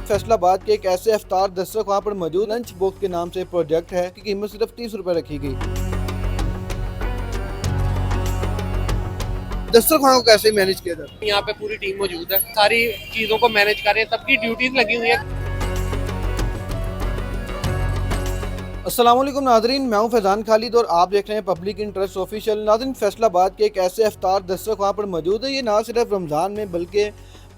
फैसलाबाद के एक ऐसे अफ्तार दस्तरख वहाँ पर मौजूद लंच बॉक्स के नाम से प्रोजेक्ट है कि कीमत सिर्फ 30 रुपए रखी गई। दस्तरखान को कैसे मैनेज किया जाता है? यहाँ पे पूरी टीम मौजूद है, सारी चीजों को मैनेज कर रहे हैं, सबकी ड्यूटीज लगी हुई है। अस्सलाम वालेकुम नाज़रीन, मैं हूं फैज़ान खालिद और आप देख रहे हैं पब्लिक इंटरेस्ट ऑफिशियल। नाज़रीन, फैसलाबाद के एक ऐसे अफ्तार दस्तरख वहाँ पर मौजूद है। ये ना सिर्फ रमज़ान में बल्कि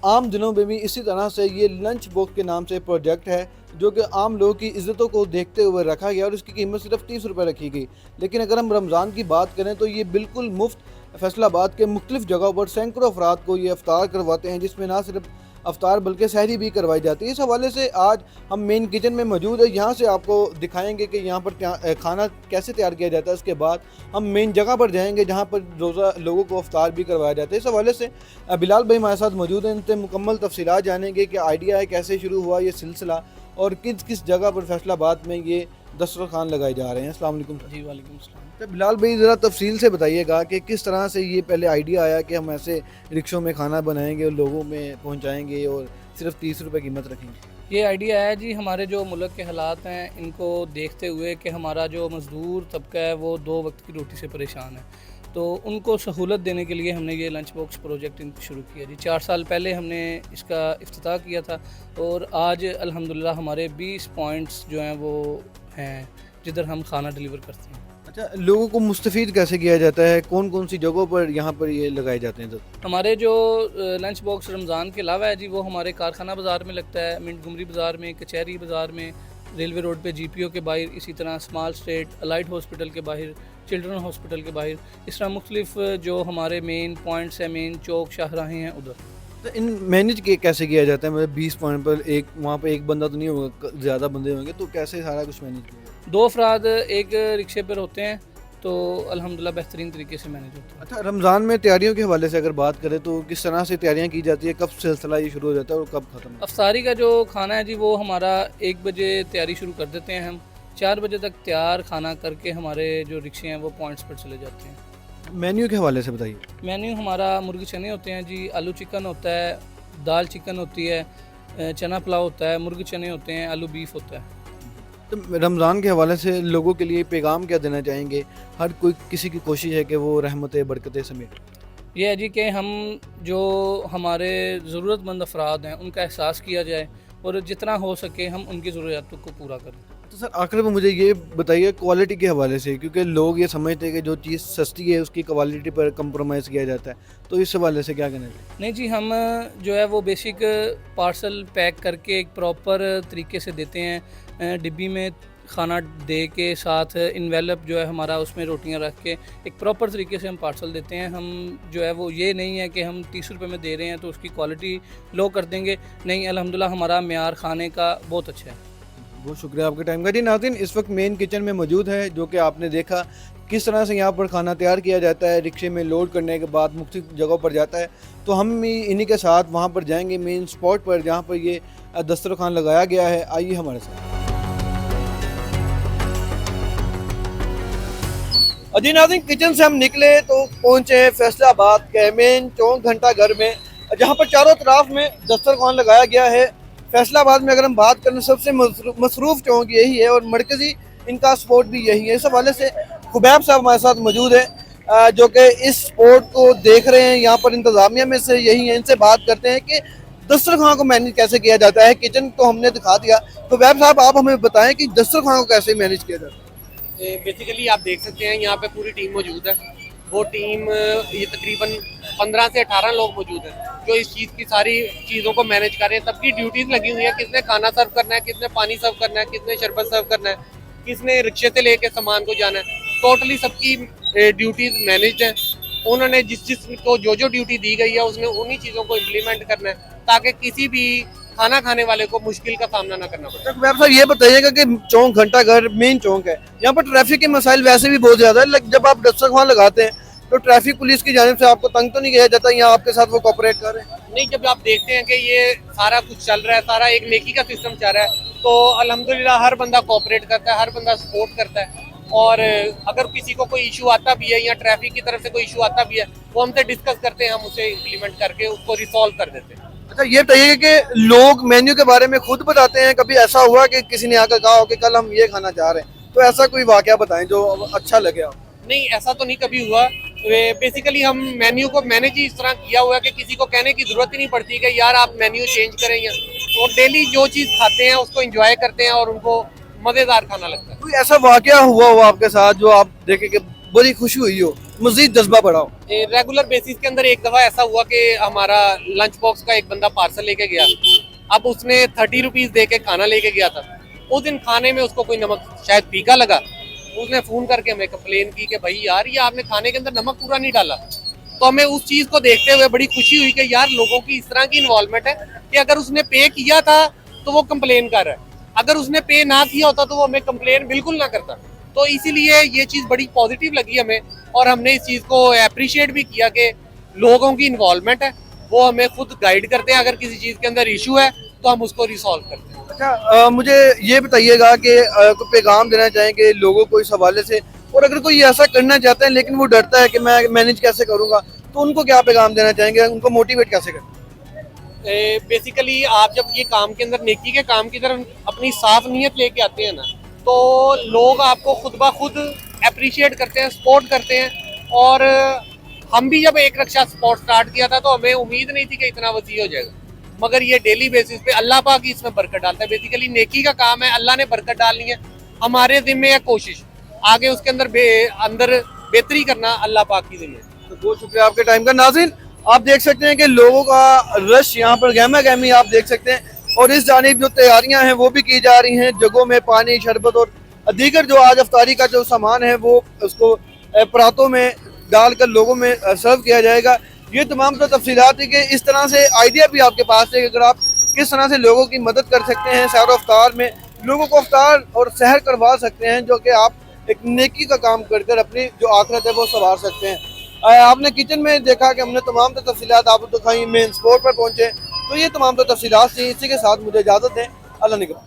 आम दिनों में भी इसी तरह से ये लंच बॉक्स के नाम से प्रोजेक्ट है जो कि आम लोगों की इज़्ज़तों को देखते हुए रखा गया और इसकी कीमत सिर्फ 30 रुपये रखी गई। लेकिन अगर हम रमज़ान की बात करें तो ये बिल्कुल मुफ्त फैसलाबाद के मुख्तलिफ जगहों पर सैकड़ों अफराद को ये अफ्तार करवाते हैं, जिसमें ना सिर्फ अफ्तार बल्कि सहरी भी करवाई जाती है। इस हवाले से आज हम मेन किचन में मौजूद है। यहाँ से आपको दिखाएंगे कि यहाँ पर खाना कैसे तैयार किया जाता है। उसके बाद हम मेन जगह पर जाएंगे जहाँ पर रोज़ा लोगों को अफ्तार भी करवाया जाता है। इस हवाले से बिलाल भाई हमारे साथ मौजूद हैं, इनसे मुकम्मल तफसीलात जानेंगे कि आइडिया है, कैसे शुरू हुआ ये सिलसिला और किस किस जगह पर फैसलाबाद में ये दस्तरखान लगाए जा रहे हैं। अस्सलाम वालेकुम। जी वालेकुम सलाम। तो बिलाल भाई ज़रा तफसील से बताइएगा कि किस तरह से ये पहले आइडिया आया कि हम ऐसे रिक्शों में खाना बनाएंगे और लोगों में पहुंचाएंगे और सिर्फ 30 रुपए कीमत रखेंगे। ये आइडिया है जी, हमारे जो मुल्क के हालात हैं इनको देखते हुए कि हमारा जो मज़दूर तबका है वो 2 वक्त की रोटी से परेशान है, तो उनको सहूलत देने के लिए हमने ये लंच बॉक्स प्रोजेक्ट शुरू किया जी। 4 साल पहले हमने इसका इफ्तिताह किया था और आज अल्हम्दुलिल्लाह हमारे 20 पॉइंट्स जो हैं वो हैं जिधर हम खाना डिलीवर करते हैं। अच्छा, लोगों को मुस्तफ़ीद कैसे किया जाता है? कौन कौन सी जगहों पर यहाँ पर ये लगाए जाते हैं? तो हमारे जो लंच बॉक्स रमज़ान के अलावा है जी, वो हमारे कारखाना बाज़ार में लगता है, मिंट गुमरी बाज़ार में, कचहरी बाज़ार में, रेलवे रोड पे GPO के बाहर, इसी तरह स्मॉल स्टेट अलाइड हॉस्पिटल के बाहर, चिल्ड्रन हॉस्पिटल के बाहर, इस तरह मुख्तलिफ जो हमारे मेन पॉइंट्स हैं, मेन चौक शाहराहें हैं उधर। तो इन मैनेज के कैसे किया जाता है? मतलब 20 पॉइंट पर एक वहाँ पे एक बंदा तो नहीं होगा, ज़्यादा बंदे होंगे, तो कैसे सारा कुछ मैनेज किया जाता 2 अफराद एक रिक्शे पर होते हैं, तो अल्हम्दुलिल्लाह बेहतरीन तरीके से मैनेज होता है। है? अच्छा, रमज़ान में तैयारियों के हवाले से अगर बात करें तो किस तरह से तैयारियाँ की जाती है? कब सिलसिला ये शुरू हो जाता है और कब ख़त्म? अफ्तारी का जो खाना है जी वो हमारा 1 बजे तैयारी शुरू कर देते हैं हम, 4 बजे तक तैयार खाना करके हमारे जो रिक्शे हैं वो पॉइंट्स पर चले जाते हैं। मेन्यू के हवाले से बताइए। मेन्यू हमारा मुर्गी चने होते हैं जी, आलू चिकन होता है, दाल चिकन होती है, चना पुलाव होता है, मुर्गी चने होते हैं, आलू बीफ होता है। तो रमज़ान के हवाले से लोगों के लिए पैगाम क्या देना चाहेंगे? हर कोई किसी की कोशिश है कि वो रहमतें बरकतें समेट। ये है जी कि हम जो हमारे ज़रूरतमंद अफराद हैं उनका एहसास किया जाए और जितना हो सके हम उनकी ज़रूरियातों को पूरा करें। तो सर आखिर में मुझे ये बताइए क्वालिटी के हवाले से, क्योंकि लोग ये समझते हैं कि जो चीज़ सस्ती है उसकी क्वालिटी पर कंप्रोमाइज़ किया जाता है, तो इस हवाले से क्या कहना चाहिए? नहीं जी, हम जो है वो बेसिक पार्सल पैक करके एक प्रॉपर तरीके से देते हैं, डिब्बी में खाना दे के साथ इन्वेलप जो है हमारा उसमें रोटियां रख के एक प्रॉपर तरीके से हम पार्सल देते हैं। हम जो है वो ये नहीं है कि हम 30 रुपये में दे रहे हैं तो उसकी क्वालिटी लो कर देंगे, नहीं, अल्हम्दुलिल्लाह हमारा मेयार खाने का बहुत अच्छा है। बहुत शुक्रिया आपके टाइम का। जी नाज़रीन, इस वक्त मेन किचन में मौजूद है, जो कि आपने देखा किस तरह से यहाँ पर खाना तैयार किया जाता है, रिक्शे में लोड करने के बाद मुख्तलिफ जगहों पर जाता है। तो हम भी इन्हीं के साथ वहाँ पर जाएंगे मेन स्पॉट पर जहाँ पर ये दस्तरखान लगाया गया है। आइए हमारे साथ। जी नाज़रीन, किचन से हम निकले तो पहुँचे फैसलाबाद के मेन चौक घंटा घर में, जहाँ पर चारों तरफ में दस्तरखान लगाया गया है। फैसलाबाद में अगर हम बात करें सबसे मसरूफ़ चौक यही है और मरकज़ी इनका स्पॉट भी यही है। इस हवाले से खुबैब साहब हमारे साथ मौजूद है जो कि इस स्पॉट को देख रहे हैं, यहाँ पर इंतज़ामिया में से यही है। इनसे बात करते हैं कि दस्तरखान को मैनेज कैसे किया जाता है। किचन तो हमने दिखा दिया, खुबैब साहब आप हमें बताएं कि दस्तरखान को कैसे मैनेज किया जाता है। बेसिकली आप देख सकते हैं यहाँ पे पूरी टीम मौजूद है। वो टीम ये तकरीबन 15 से 18 लोग मौजूद हैं जो इस चीज़ की सारी चीज़ों को मैनेज कर रहे हैं। सबकी ड्यूटीज़ लगी हुई है, किसने खाना सर्व करना है, किसने पानी सर्व करना है, किसने शरबत सर्व करना है, किसने रिक्शे से लेके सामान को जाना है। टोटली सबकी ड्यूटीज़ मैनेज्ड हैं। उन्होंने जिस को जो ड्यूटी दी गई है उसने उन्हीं चीज़ों को इम्प्लीमेंट करना है ताकि किसी भी खाना खाने वाले को मुश्किल का सामना ना करना पड़े। खुबैब साहब ये बताइएगा कि चौक घंटा घर मेन चौक है, यहाँ पर ट्रैफिक के मसाइल वैसे भी बहुत ज़्यादा है। जब आप दस्तरखान लगाते हैं तो ट्रैफिक पुलिस की जानिब से आपको तंग तो नहीं किया जाता? यहाँ आपके साथ वो कोऑपरेट कर रहे हैं? नहीं, जब आप देखते हैं कि ये सारा कुछ चल रहा है, सारा एक नेकी का सिस्टम चल रहा है, तो अल्हम्दुलिल्लाह हर बंदा कोऑपरेट करता है, हर बंदा सपोर्ट करता है। और अगर किसी को कोई इशू आता भी है या ट्रैफिक की तरफ से कोई इशू आता भी है वो हमसे डिस्कस करते हैं, हम उसे इम्प्लीमेंट करके उसको रिसॉल्व कर देते हैं। अच्छा ये बताइए कि लोग मेन्यू के बारे में खुद बताते हैं, कभी ऐसा हुआ कि किसी ने आकर कहा हो कि कल हम ये खाना चाह रहे हैं, तो ऐसा कोई वाकया बताएं जो अच्छा लगे आपको? नहीं, ऐसा तो नहीं कभी हुआ। बेसिकली हम मेन्यू को मैनेज ही इस तरह किया हुआ है कि किसी को कहने की जरूरत ही नहीं पड़ती कि यार आप मेन्यू चेंज करें, या वो डेली जो चीज़ खाते हैं उसको एंजॉय करते हैं और उनको मज़ेदार खाना लगता है। कोई ऐसा वाकया हुआ हो आपके साथ जो आप देखें कि बड़ी खुशी हुई हो, मजीद जज्बा बढ़ा हो? रेगुलर बेसिस के अंदर एक दफ़ा ऐसा हुआ कि हमारा लंच बॉक्स का एक बंदा पार्सल लेके गया। अब उसने 30 रुपीज़ दे के खाना लेके गया था। उस दिन खाने में उसको कोई नमक शायद फीका लगा। उसने फ़ोन करके हमें कंप्लेन की कि भाई यार ये आपने खाने के अंदर नमक पूरा नहीं डाला। तो हमें उस चीज़ को देखते हुए बड़ी खुशी हुई कि यार लोगों की इस तरह की इन्वॉल्वमेंट है कि अगर उसने पे किया था तो वो कंप्लेन कर रहा है, अगर उसने पे ना किया होता तो वो हमें कंप्लेन बिल्कुल ना करता। तो इसीलिए ये चीज़ बड़ी पॉजिटिव लगी हमें और हमने इस चीज़ को अप्रिशिएट भी किया कि लोगों की इन्वॉल्वमेंट है, वो हमें खुद गाइड करते हैं। अगर किसी चीज़ के अंदर इशू है तो हम उसको रिसॉल्व करते हैं। अच्छा मुझे ये बताइएगा कि कोई पैगाम देना चाहेंगे लोगों को इस हवाले से, और अगर कोई ऐसा करना चाहता है लेकिन वो डरता है कि मैं मैनेज कैसे करूंगा, तो उनको क्या पैगाम देना चाहेंगे, उनको मोटिवेट कैसे करें? बेसिकली आप जब ये काम के अंदर नेकी के काम की तरफ अपनी साफ नीयत लेके आते हैं ना, तो लोग आपको खुद ब खुद अप्रिशिएट करते हैं, सपोर्ट करते हैं। और हम भी जब एक रक्षा स्पॉट स्टार्ट किया था तो हमें उम्मीद नहीं थी कि इतना वसी हो जाएगा, मगर ये डेली बेसिस पे अल्लाह पाक ही इसमें बरकत डालता है। बेसिकली नेकी का काम है, अल्लाह ने बरकत डालनी है, हमारे जिम्मे है कोशिश आगे उसके अंदर अंदर बेहतरी करना अल्लाह पाक की जिम्मे। तो बहुत शुक्रिया आपके टाइम का। नाज़रीन आप देख सकते हैं कि लोगों का रश यहाँ पर गहमा गहमी आप देख सकते हैं, और इस जानिब जो तैयारियां हैं वो भी की जा रही हैं। जगहों में पानी, शरबत और दीगर जो आज अफ्तारी का जो सामान है वो उसको परातों में डालकर लोगों में सर्व किया जाएगा। ये तमाम तो तफसीलात है कि इस तरह से आइडिया भी आपके पास है कि अगर आप किस तरह से लोगों की मदद कर सकते हैं, सैर अफ्तार में लोगों को अफ्तार और सहर करवा सकते हैं, जो कि आप एक नेकी का काम कर कर अपनी जो आखिरत है वो संवार सकते हैं। आपने किचन में देखा कि हमने तमाम तो तफसीलात आपको दिखाई, मेन स्पोर्ट पर पहुंचे, तो ये तमाम तो तफसीलात थी। इसी के साथ मुझे इजाज़त दें, अल्लाह निगरान।